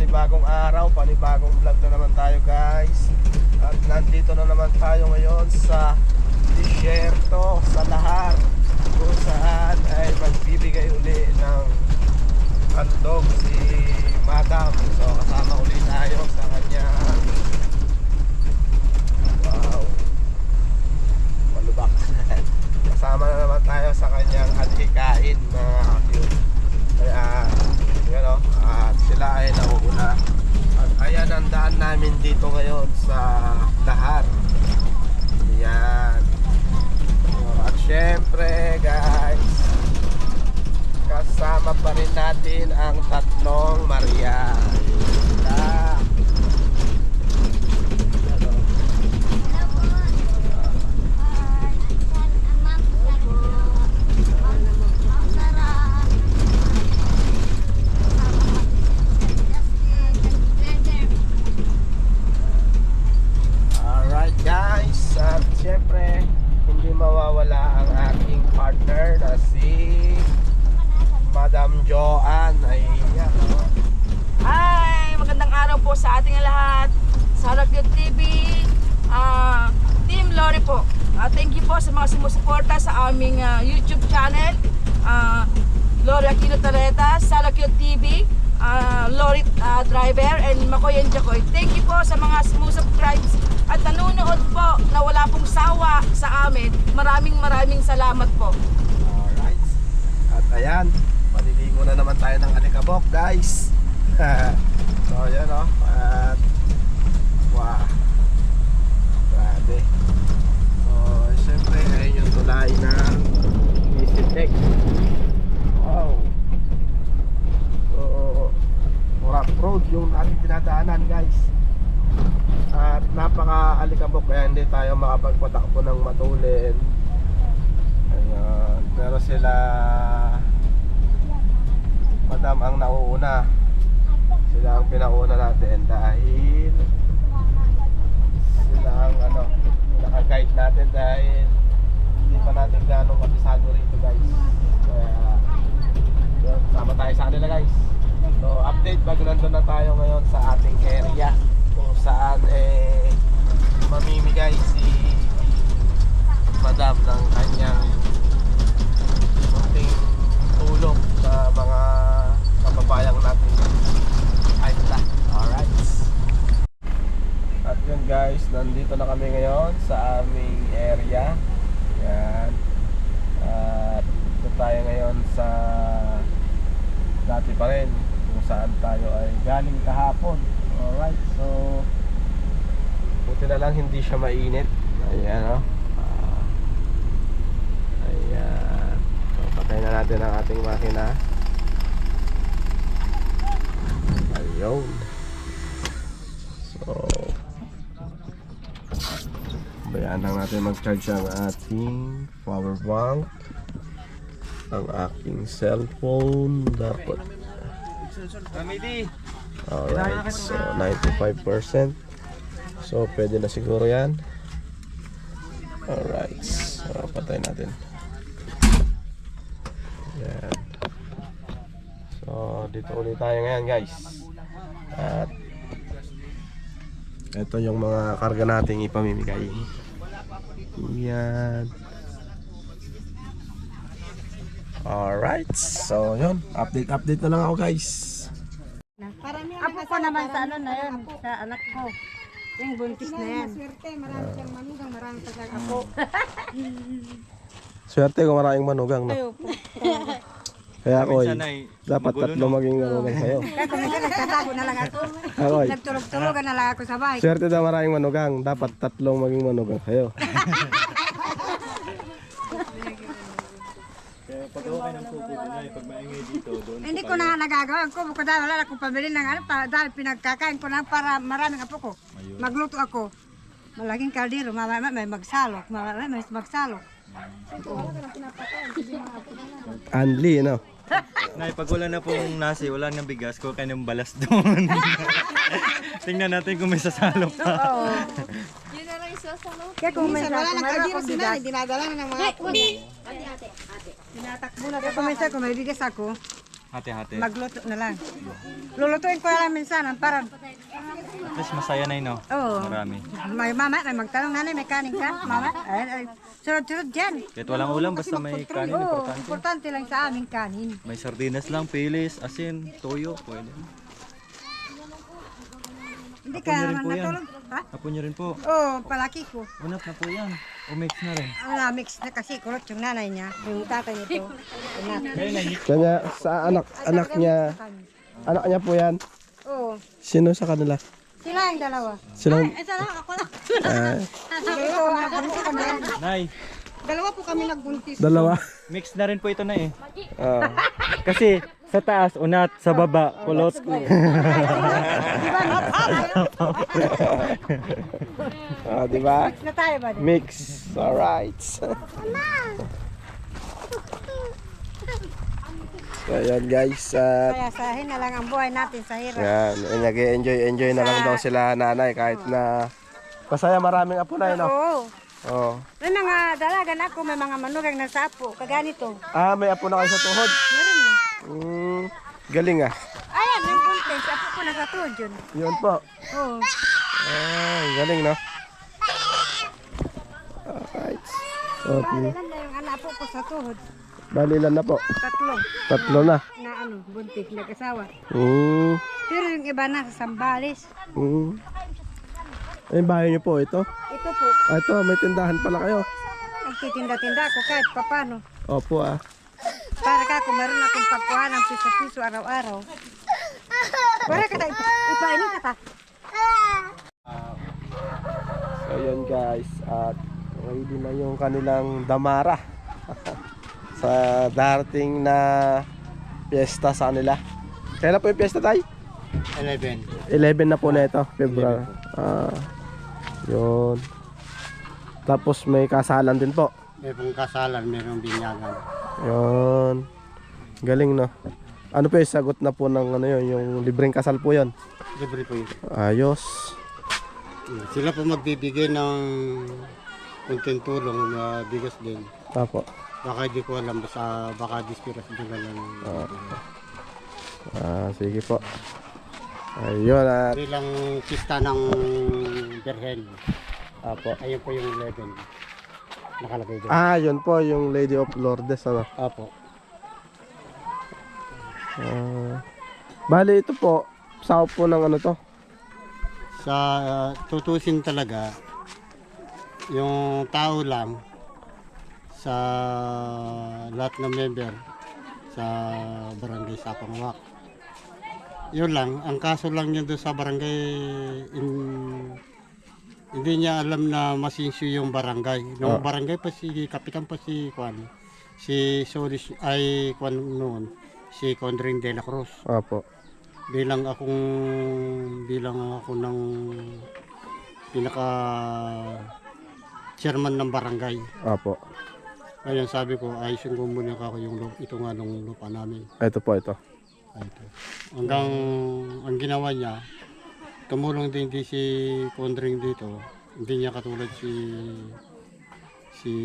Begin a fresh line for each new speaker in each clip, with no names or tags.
panibagong araw, panibagong vlog na naman tayo guys. At nandito na naman tayo ngayon sa disyerto, sa Lahar, kung saan ay magbibigay uli ng handog si Madam. So kasama uli tayo sa kanya. Wow, malubak. Kasama na naman tayo sa kanyang adhikain na cute. Kaya yun o, at sila ay nauuna. At ayan ang daan namin dito ngayon sa Lahar. Yan. At syempre guys, kasama pa rin natin ang tatlong Maria. Sila. Alright guys, at syempre hindi mawawala ang aking partner na si Madam Joanne. Ayan.
Hi! Magandang araw po sa ating lahat. Sa Harakyot TV, Team Lori po. Thank you po sa mga sumusuporta sa aming YouTube channel. Lori Aquino Taleta, sa Harakyot TV, Lori Driver, and Makoy and Jacoy. Thank you po sa mga sumusubscribe at nanonood po na wala pong sawa sa amin. Maraming salamat po.
Alright. At ayan, maliligo na naman tayo ng alikabok guys. So ayan o. At wow, grabe. So syempre ayun yung tulay ng Easytech. Wow. So rough road yung ating dinadaanan guys. At napaka-alikabok kaya hindi tayo makapagpatakbo ng matulin. Ayan. Pero sila Madam ang nauuna. Sila ang pinauna natin dahil sila ang naka-guide natin dahil hindi pa natin ganong kabisado rito guys. Kaya yun, sama tayo sa kanila guys. So update pag nandun na tayo ngayon sa ating area kung saan mamimigay si Madam ng kanyang munting tulong sa mga kababayang natin Ayla. Alright. At yun guys, nandito na kami ngayon sa aming area. Yan. At dito tayo ngayon sa dati pa rin kung saan tayo ay galing kahapon. Alright, so buti na lang hindi siya mainit. Ayan o. Ayan. So patay na natin ang ating makina. Ayun. So bayaan lang natin mag-charge ang ating power bank, ang aking cellphone dapat. Alright, so 95%. So pwede na siguro yan. Alright, so patay natin. Yan. So dito ulit tayo ngayon guys. At ito yung mga karga nating ipamimigay. Yan. Alright, so yun, update na lang ako guys.
Apo ko naman sa ano na yun, sa anak ko. Yung buntis na yan. Marami siyang manugang, marami tagang apo.
Swerte ko maraming manugang no. Kaya ako dapat tatlo maging manugang sa'yo.
Kaya kung minsan nagtatago na lang ako. Nagturog-turogan na lang ako sa bahay.
Swerte daw maraming manugang, dapat tatlong maging manugang sa'yo.
Pag okay ng kuko na pag maingay dito, doon.
Hindi ko na nagagawa. Kubo ko dahil wala akong pabili ng ano, dahil pinagkakain ko na para maraming apo ko. Magluto ako. Malaking kaldero, may magsalok, may magsalok.
Anli, no?
Nay, pag wala na pong nasi, wala nang bigas, ko kayo ng balas doon. Tingnan natin kung may sasalok pa.
Oo.
Yun na lang isasalok.
Kaya kung may
wala nang kaldero
akong
si
bigas,
nanay, dinadala na ng mga apo niya.
tinatakbo na. Kaya kung minsan kung may bigas ako,
Hati-hati.
Magluto na lang. Lulutuin ko lang minsan para
At least masaya na yun, no?
Oo.
Marami.
may mama, may magtanong nanay, may kanin ka? Mama, ay, sunod-sunod dyan.
Kahit walang ulam, basta may kanin,
Oo,
importante.
importante lang sa aming kanin.
May sardinas lang, pilis, asin, toyo, pwede.
Hindi
Apo niyo
ka
rin po yan.
natulog. Ha?
Apo niyo rin po.
Oo, palaki ko.
Unap na po yan. O mix na rin.
Ang mix na kasi kulot yung nanay niya, yung tatay nito.
Kaya na,
Kanya sa anak niya. Anak niya po yan.
Oo,
Sino sa kanila?
sila yung dalawa.
Silang
Isa lang, ako lang.
ah,
Ito, buntis kami.
Nay,
Dalawa po kami nagbuntis.
dalawa.
mix na rin po ito na eh.
Ah.
Kasi sa taas, unat, sa baba, kulot.
Ah, di ba?
Mix na tayo ba?
Mix. All right. So, ayan guys.
Kaya sahin na lang ang buhay natin sa hirap.
Yan. Nag-enjoy na lang daw sila nanay kahit na masaya maraming apo na no.
Oo.
Oh.
May mga dalaga na ako, may mga manugang na sapo, kaganito.
Ah, may apo na kayo sa tuhod.
Meron na.
Galing ah.
Ayan, yung buntis, apo ko nakatuod yun.
Yun po.
Oo.
Ah, galing no. Alright. Okay.
Balilan na yung anak ko sa tuhod.
Balilan na po.
Tatlo
3 na.
na buntis, nag-asawa.
Mm.
Pero yung iba na sa Sambales.
Mm. Ay, bahay niyo po ito?
Ito po,
Ah, ito, may tindahan pala kayo.
nagtitinda-tinda ako kahit papano.
Opo ah.
Para ka kung meron akong pagkuha ng piso-piso araw-araw. Para ka tayo, ipainin ka ta.
So yun guys, at ready na yung kanilang damara sa darating na piyesta sa kanila. Kailan po yung piyesta tayo?
11.
11 na po na ito, February. Ah, yun. Tapos may kasalan din po.
May pong kasalan, mayroong binyagan.
Yun. Galing no. Ano po yung sagot na po ng ano yun, yung libreng kasal po yun.
Libre po yun.
Ayos.
Sila po magbibigay ng kunting tulong na bigas din.
Tapo.
Baka di ko alam, baka dispiras din lang.
Sige po. Ayun at
Bilang pista ng Berhen.
apo.
Ayun po yung 11. Nakalagay doon.
Ah, yun po yung Lady of Lourdes ano.
Opo.
Bali ito po, sakop po ng ano to.
Sa tutusin talaga, yung tao lang sa lahat ng member sa barangay Sapangwak. Yun lang, ang kaso lang niya doon sa barangay, hindi niya alam na masinsyo yung barangay. Nung barangay pa si kapitan pa si Juan, si Solis ay Juan noon, si Condring de la Cruz.
Apo.
Bilang ako ng pinaka chairman ng barangay.
Apo.
Ngayon sabi ko, ayusin ko muna ako yung ito nga nung lupa namin.
Ito po ito.
Ito. Hanggang ang ginawa niya, tumulong din si Condring dito. Hindi niya katulad si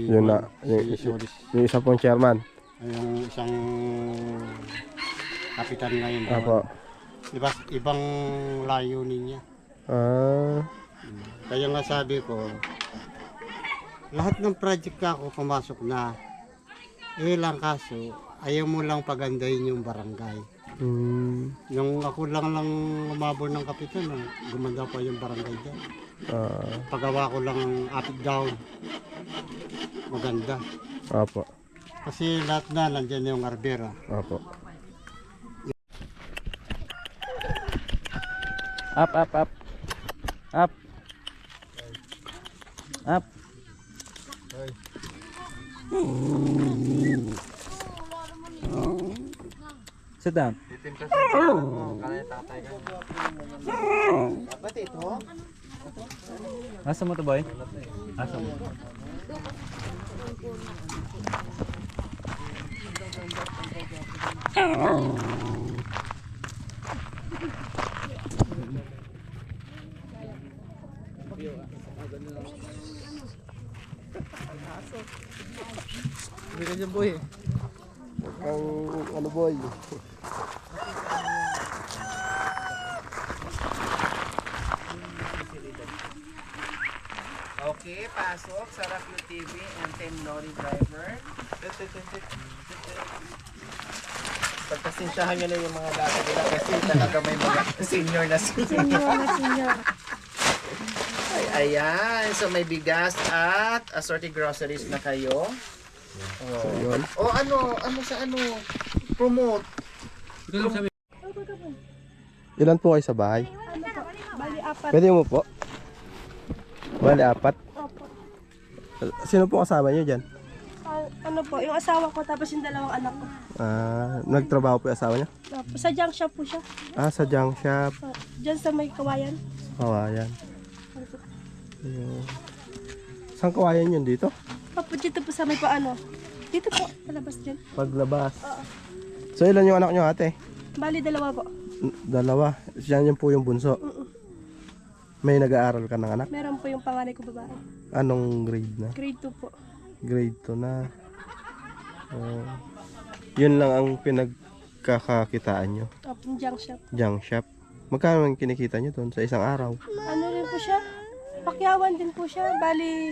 Yun na,
si Solis.
yung isa pong chairman.
Yung isang kapitan ngayon.
Apo.
Ibang layunin niya.
Ah,
Kaya nga sabi ko, lahat ng project ka ako pumasok na, lang kaso, ayaw mo lang pagandahin yung barangay. Yung ako lang umabot ng kapitan, gumanda pa yung barangay dyan. Pagawa ko lang up down, maganda.
apo.
Kasi lahat na nandyan yung arbera.
Apo.
Up, up, up. Up. Up. Sit down. Asa mo to, boy? Asa mo?
Huwag kang ano boy. pasok sa Rakyo TV and Team Lorry Driver. Pagpasensyahan nyo na yung mga dati nila kasi talaga may mga senior na senior. Ay, ayan. So may bigas at assorted groceries na kayo. Oh, ano sa promote.
Ilan po kayo sa bahay?
Bali, 4.
Pwede mo po? Bali, 4? Sino po kasama nyo dyan?
Ano po, yung asawa ko tapos yung dalawang anak ko.
Nagtrabaho po yung asawa niya?
Sa junk shop po siya.
Sa junk shop.
Diyan sa may kawayan.
Kawayan. Saan kawayan yun dito?
Opo, dito po sa may paano. Dito po, palabas dyan.
Paglabas. So ilan yung anak nyo ate?
Bali, 2 po.
2. Siyan yun po yung bunso. May nag-aaral ka ng anak?
Meron po yung panganay ko babae.
Anong grade na?
Grade 2 po.
Grade 2 na. Yun lang ang pinagkakakitaan nyo.
Opo, yung junk shop.
Junk shop. Magkano ang kinikita nyo doon sa isang araw?
Ano rin po siya? Pakyawan din po siya. Bali,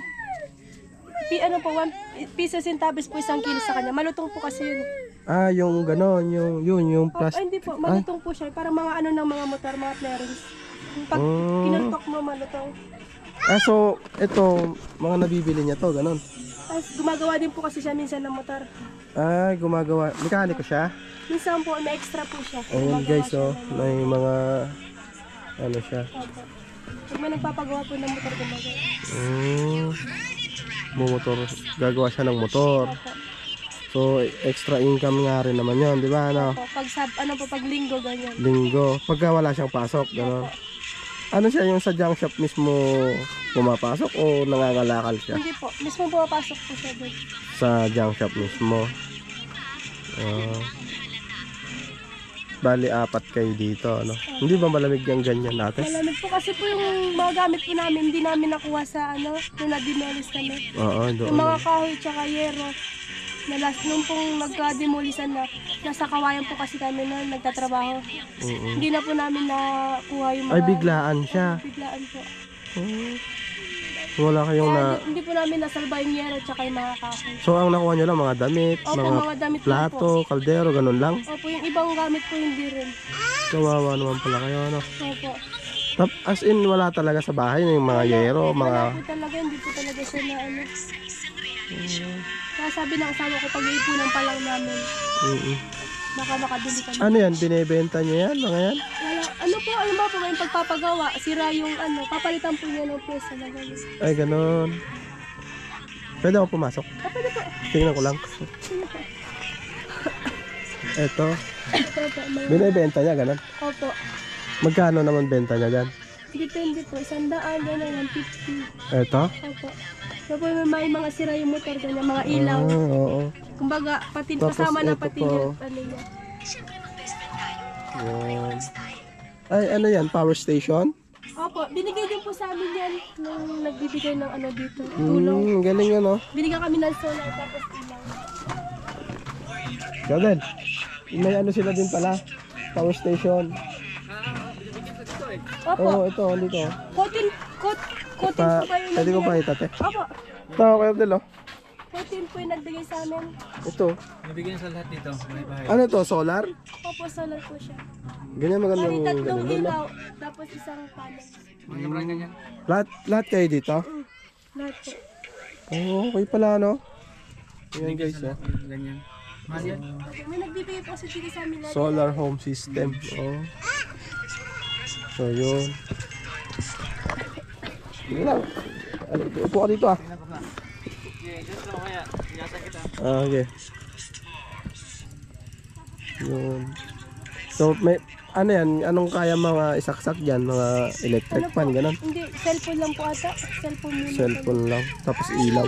ano po, 1 piso sintabis po 1 kilo sa kanya. Malutong po kasi yun.
Yung gano'n, yung
Opo,
plastic.
ay, hindi po, malutong po siya. Parang mga ano ng mga motor, mga clearance. Yung pag kinuntok mo, malutong.
So, ito, mga nabibili niya to, gano'n.
Tapos gumagawa din po kasi siya minsan ng motor.
Gumagawa. Mekaniko siya.
Minsan po, may extra po siya.
Ayun
Gumagawa
guys,
siya
oh,
ng-
may mga, ano siya.
Opo. Pag may nagpapagawa po ng motor, gumagawa.
Motor, gagawa siya ng motor.
Opo.
So, extra income nga rin naman yun, di ba? Ano?
Opo. Pag linggo, ganyan.
Linggo. Pagka wala siyang pasok, gano'n. Ano siya, yung sa junk shop mismo pumapasok o nangangalakal siya?
Hindi po. Mismo pumapasok po siya doon.
Sa junk shop mismo. Bali, 4 kayo dito, ano? Hindi ba malamig yung ganyan natin?
Malamig po kasi po yung mga gamit po namin, hindi namin nakuha sa ano, nung na-demolish kami.
Oo,
Yung
doon.
mga kahoy tsaka yero. Nung pong nagka-demolisan na, nasa kawayan po kasi kami noon, nagtatrabaho. Hindi na po namin nakuha yung mga...
Ay, biglaan siya.
Biglaan po.
Wala kayong
Kaya
na...
hindi po namin nasalba yung yero tsaka yung mga kahoy.
So, ang nakuha nyo lang, mga damit,
Opo,
mga
mga damit lang
plato, kaldero, ganun lang.
Opo, yung ibang gamit po hindi rin.
Kawawa naman pala kayo, ano?
Opo.
As in, wala talaga sa bahay, yung mga yero,
Wala
mga...
po talaga, hindi po talaga siya na ano. Kaya sabi ng asawa ko, pag-iipunan pa lang namin, baka makabili kami.
Ano yan, binibenta nyo yan, mga yan?
Wala, ano po, alam mo po, yung pagpapagawa, sira yung ano, papalitan po niya ng pwesa na gano'n.
Ay, ganun. Pwede ako pumasok?
Pwede po.
Tingnan ko lang. Eto,
Opo,
binibenta niya, ganun.
Opo.
Magkano naman benta niya dyan?
Depende po, 100, gano'n, 150.
Eto?
Opo. So po, may mga sira yung motor, ganyan, mga ilaw.
Oo.
Kumbaga, pati
Tapos
kasama na
ito
pati
po.
yung ano niya.
Yan. Ay, ano yan? Power station?
Opo, binigay din po sa amin yan nung nagbibigay ng ano dito, tulong.
Galing yan, oh.
Binigyan kami ng solar tapos ilaw.
Galing. May ano sila din pala. Power station.
Opo,
Oo, ito, dito.
coating po kayo
Pwede ko pa itate.
Opo,
Ito, kayo din, oh.
coating po yung nagbigay sa amin.
Ito.
Nabigyan sa lahat dito.
Ano to, solar?
Opo, solar po siya.
Ganyan magandang
Bali, tatlong
ganun, no?
ilaw, tapos isang panel.
Lahat kayo dito?
Lahat po.
Oo, okay pala, no? Ayan guys, oh.
May nagbibigay po kasi dito sa amin lahat.
Solar home system. Oh. So, yun. Sige lang. Upo ka dito, ah. Okay. Yun. So, may, ano yan? Anong kaya mga isaksak dyan? Mga electric fan, ganun?
Hindi, cellphone lang po ata. Cellphone muna.
Cellphone lang. Tapos ilaw.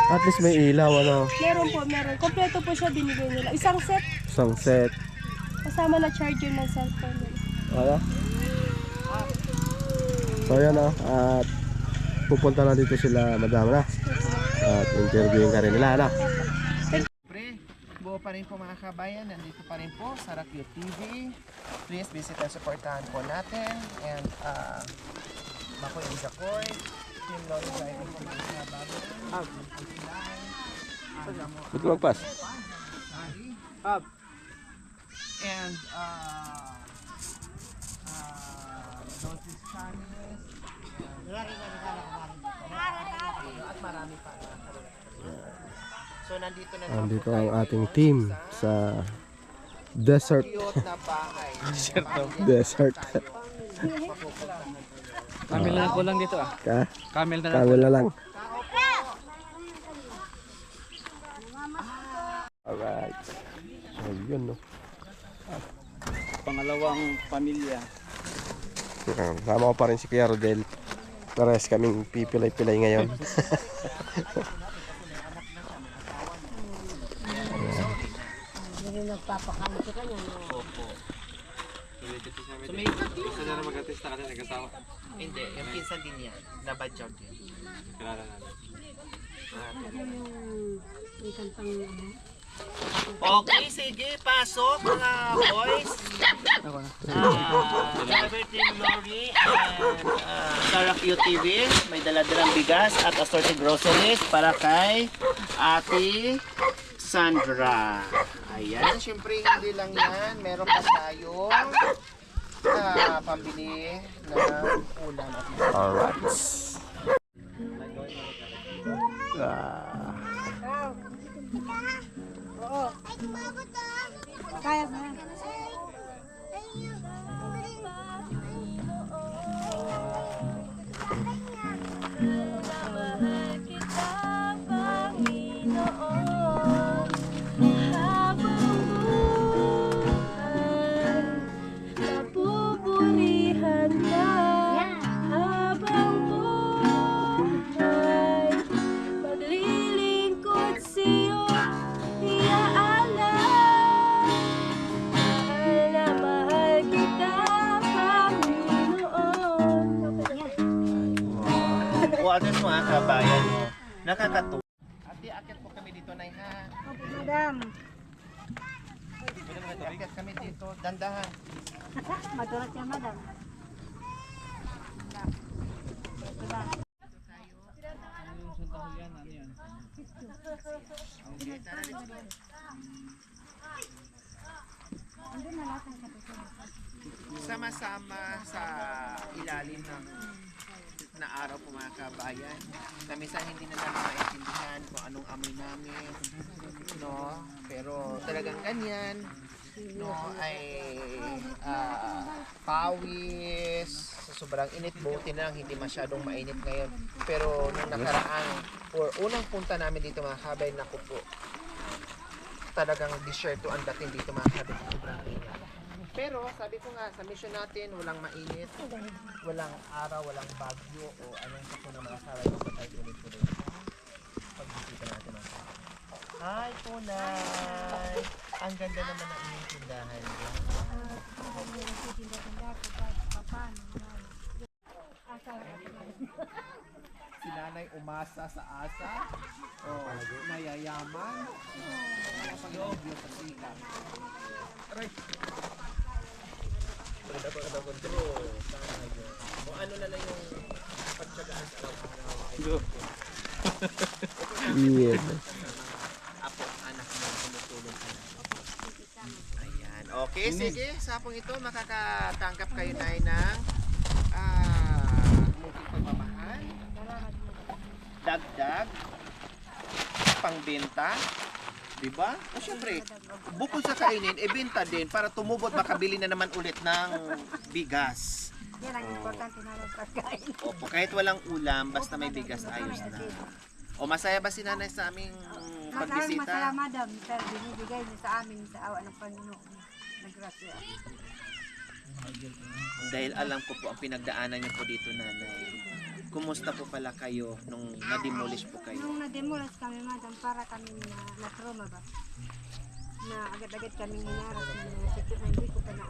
At least may ilaw, ano?
Meron po, meron. Kompleto po siya binigay nila. Isang set,
Isang set.
kasama na charger ng cellphone nila.
Ano? So, yan, ah. At pupunta na dito sila, madama na. At interviewin ka rin nila, ano?
Pre, buo pa rin po mga kabayan. Nandito pa rin po sa Rakyo TV. Please visit and supportahan po natin. And Makoy and Jacoy.
Ba't ka magpas?
And Northeast Chinese. At marami pa. So nandito na naman
Andito ang ating team sa desert.
cute na bahay.
Desert.
Camel na ko lang dito ah.
Ka?
Camel na
Camel na lang. Alright. So, yun, no?
Pangalawang pamilya.
Sama ko pa rin si Kuya Rodel. Pares kaming pipilay-pilay ngayon.
Hindi, yung pinsan din niya. Nabadyaw din. Okay, sige, pasok mga boys. Driver Team Lori and Sarah QTV. May daladalang bigas at assorted groceries para kay Ate Sandra. Ayan, syempre hindi lang yan. Meron pa tayong pambili ng ulam at
Alright.
Kaya mo.
Napupurihan ka habang buhay. Paglilingkod sa'yo, iaalay. Mahal na mahal kita, Panginoon.
O ano mga kabayan mo, nakakatuwa. Ate, akit po kami dito, Nay, ha?
Madam.
Akit kami dito, dandahan.
Madulas yan, madam.
Sama-sama sa ilalim ng na araw po mga kabayan. Na minsan hindi na namin maintindihan kung anong amoy namin. No? Pero talagang ganyan. No, ay pawis, sa sobrang init, buti na lang hindi masyadong mainit ngayon. Pero nung nakaraang or unang punta namin dito mga kabay, naku po, talagang disyerto ang dating dito mga kabay, sobrang init. Pero sabi ko nga, sa mission natin, walang mainit, walang araw, walang bagyo, o anong sa po ng mga kabay, basta tayo tuloy-tuloy. Pagbisita natin mga kabay. Hi, Tunay! Ang ganda naman ng inyong tindahan. Si nanay umasa sa asa. Oh, nayayaman. Pag-ibig sa sika. Aray! Pagdapa control. O ano na lang yung pagtsagaan sa araw-araw.
Weird.
Apo, anak mo, tumutulong ka na. Ayan. Okay, sige. Sa hapong ito, makakatanggap kayo na ng munting pagmamahal, dagdag, pangbenta, diba? O syempre, bukod sa kainin, ibenta din para tumubot, makabili na naman ulit ng bigas.
Yan ang importante na ng pagkain.
Opo, kahit walang ulam, basta may bigas, ayos na. O masaya ba si nanay sa aming
Masaya,
pagbisita?
madam. Pero binibigay niyo sa amin sa awa ng Panginoon. Nagrasya.
Dahil alam ko po ang pinagdaanan niyo po dito, nanay. Kumusta po pala kayo nung na-demolish po kayo?
Nung na-demolish kami, madam, para kami na trauma ba? Na agad-agad kami hinaras na sikip na hindi ko pa na